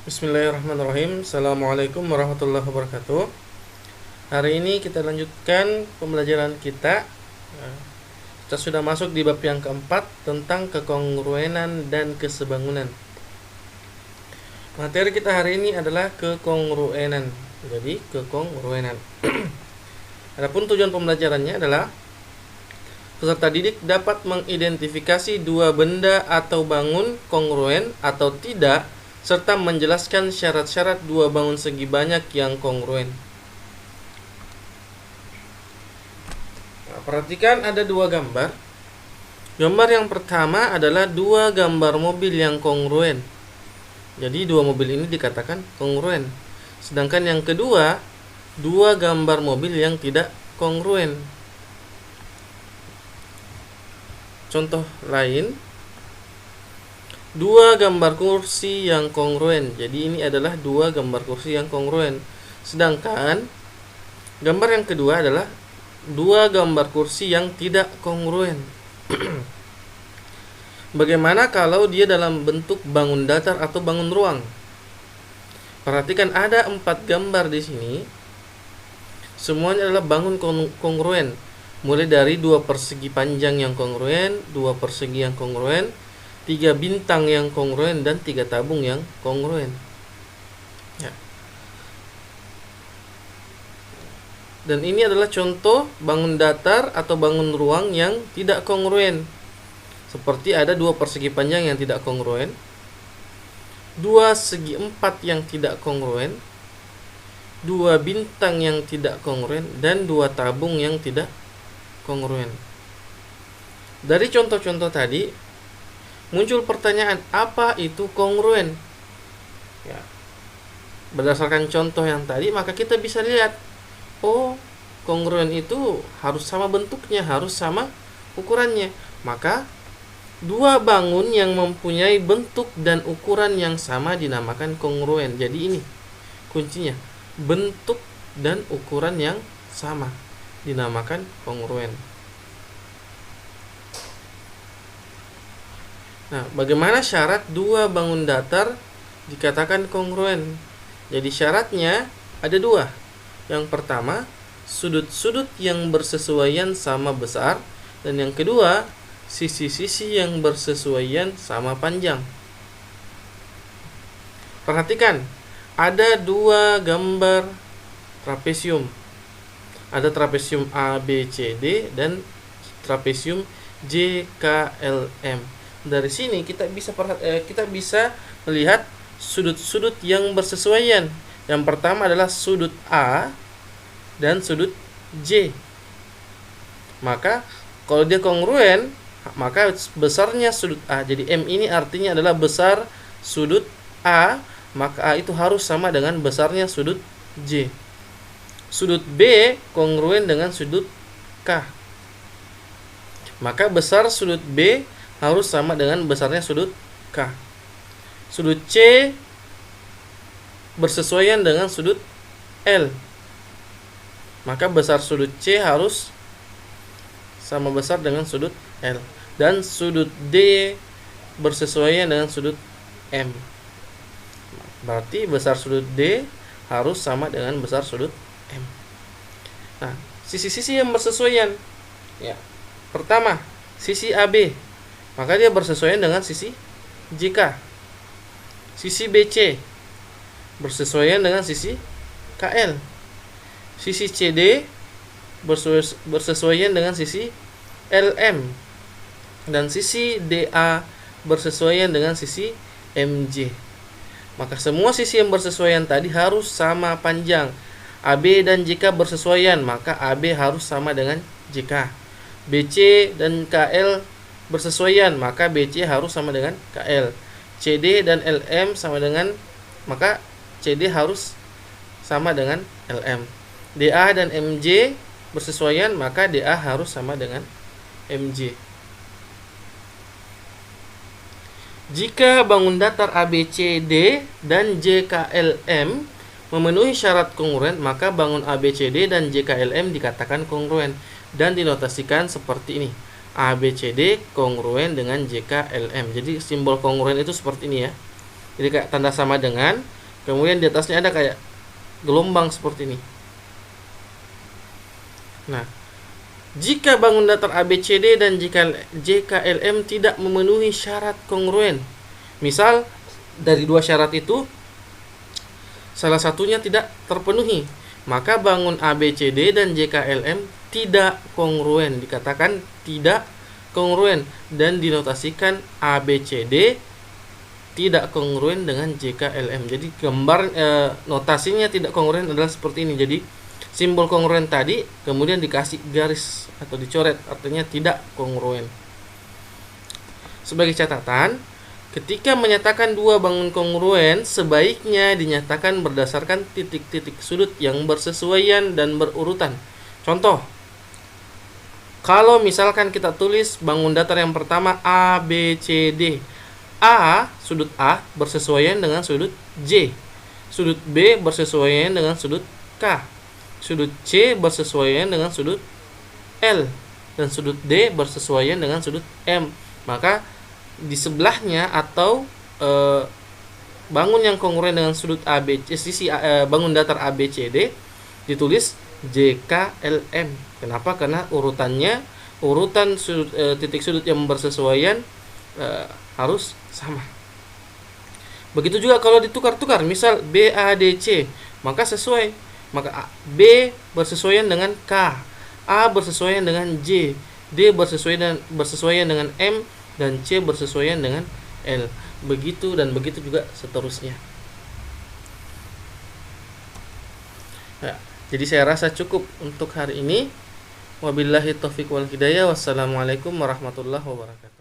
Bismillahirrahmanirrahim. Assalamualaikum warahmatullahi wabarakatuh. Hari ini kita lanjutkan pembelajaran kita. Kita sudah masuk di bab yang keempat tentang kekongruenan dan kesebangunan. Materi kita hari ini adalah kekongruenan. Jadi kekongruenan. Adapun tujuan pembelajarannya adalah peserta didik dapat mengidentifikasi dua benda atau bangun kongruen atau tidak, serta menjelaskan syarat-syarat dua bangun segi banyak yang kongruen. Nah, perhatikan ada dua gambar. Gambar yang pertama adalah dua gambar mobil yang kongruen. Jadi dua mobil ini dikatakan kongruen. Sedangkan yang kedua, dua gambar mobil yang tidak kongruen. Contoh lain, dua gambar kursi yang kongruen. Jadi ini adalah dua gambar kursi yang kongruen. Sedangkan gambar yang kedua adalah dua gambar kursi yang tidak kongruen. Bagaimana kalau dia dalam bentuk bangun datar atau bangun ruang? Perhatikan ada 4 gambar di sini. Semuanya adalah bangun kongruen. Mulai dari dua persegi panjang yang kongruen, dua persegi yang kongruen, 3 bintang yang kongruen, dan 3 tabung yang kongruen. Ya. Dan ini adalah contoh bangun datar atau bangun ruang yang tidak kongruen. Seperti ada dua persegi panjang yang tidak kongruen, dua segi 4 yang tidak kongruen, dua bintang yang tidak kongruen, dan dua tabung yang tidak kongruen. Dari contoh-contoh tadi muncul pertanyaan, apa itu kongruen? Ya. Berdasarkan contoh yang tadi, maka kita bisa lihat, oh, kongruen itu harus sama bentuknya, harus sama ukurannya. Maka dua bangun yang mempunyai bentuk dan ukuran yang sama dinamakan kongruen. Jadi ini kuncinya, bentuk dan ukuran yang sama dinamakan kongruen. Nah, bagaimana syarat dua bangun datar dikatakan kongruen? Jadi syaratnya ada dua. Yang pertama, sudut-sudut yang bersesuaian sama besar, dan yang kedua, sisi-sisi yang bersesuaian sama panjang. Perhatikan, ada dua gambar trapesium. Ada trapesium A, B, C, D, dan trapesium J, K, L, M. Dari sini kita bisa melihat sudut-sudut yang bersesuaian. Yang pertama adalah sudut A dan sudut J. Maka kalau dia kongruen, maka besarnya sudut A. Jadi M ini artinya adalah besar sudut A, maka A itu harus sama dengan besarnya sudut J. Sudut B kongruen dengan sudut K, maka besar sudut B harus sama dengan besarnya sudut K. Sudut C bersesuaian dengan sudut L, maka besar sudut C harus sama besar dengan sudut L. Dan sudut D bersesuaian dengan sudut M, berarti besar sudut D harus sama dengan besar sudut M. Nah, sisi-sisi yang bersesuaian, ya. Pertama, sisi AB, maka dia bersesuaian dengan sisi JK. Sisi BC bersesuaian dengan sisi KL. Sisi CD bersesuaian dengan sisi LM, dan sisi DA bersesuaian dengan sisi MJ. Maka semua sisi yang bersesuaian tadi harus sama panjang. AB dan JK bersesuaian, maka AB harus sama dengan JK. BC dan KL bersesuaian, maka BC harus sama dengan KL. CD dan LM sama dengan, maka CD harus sama dengan LM. DA dan MJ bersesuaian, maka DA harus sama dengan MJ. Jika bangun datar ABCD dan JKLM memenuhi syarat kongruen, maka bangun ABCD dan JKLM dikatakan kongruen dan dinotasikan seperti ini. ABCD kongruen dengan JKLM. Jadi simbol kongruen itu seperti ini ya. Jadi kayak tanda sama dengan, kemudian di atasnya ada kayak gelombang seperti ini. Nah, jika bangun datar ABCD dan jika JKLM tidak memenuhi syarat kongruen, misal dari dua syarat itu salah satunya tidak terpenuhi, maka bangun ABCD dan JKLM tidak kongruen, dikatakan tidak kongruen dan dinotasikan ABCD tidak kongruen dengan JKLM. Jadi gambar notasinya tidak kongruen adalah seperti ini. Jadi simbol kongruen tadi kemudian dikasih garis atau dicoret, artinya tidak kongruen. Sebagai catatan, ketika menyatakan dua bangun kongruen, sebaiknya dinyatakan berdasarkan titik-titik sudut yang bersesuaian dan berurutan. Contoh, kalau misalkan kita tulis bangun datar yang pertama ABCD, sudut A bersesuaian dengan sudut J, sudut B bersesuaian dengan sudut K, sudut C bersesuaian dengan sudut L, dan sudut D bersesuaian dengan sudut M. Maka di sebelahnya atau bangun yang kongruen dengan sudut bangun datar ABCD ditulis JKLM. Kenapa? Karena urutan sudut, titik sudut yang bersesuaian harus sama. Begitu juga kalau ditukar-tukar, misal BADC, maka sesuai. Maka B bersesuaian dengan K, A bersesuaian dengan J, D bersesuaian dengan M, dan C bersesuaian dengan L. Begitu dan begitu juga seterusnya. Ya, jadi saya rasa cukup untuk hari ini. Wabillahi taufiq wal hidayah. Wassalamualaikum warahmatullahi wabarakatuh.